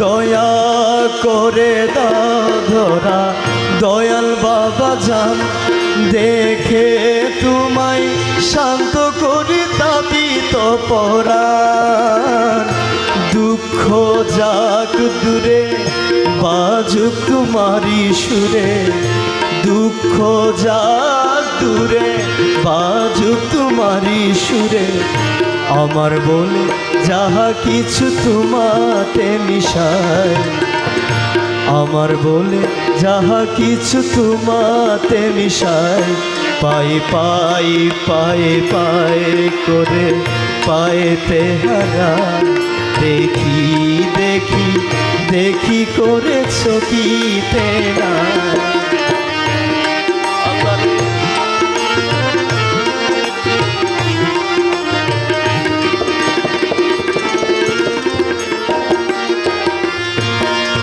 দয়া করে দাও ধরা দয়াল বাবা জান, দেখে তোমায় শান্ত করি তাপিত পরাণ। দুঃখ যাক দূরে বাজুক তোমারি সুরে, দুঃখ যাক দূরে বাজুক তোমারি সুরে। আমার বলে যাহা কিছু তোমাতে মিশায়, আমার বলে যাহা কিছু তোমাতে মিশায়। পাই পাই পায়ে পায়ে করে পায়েতে হারা, দেখি দেখি দেখি করেছ কি তেরা।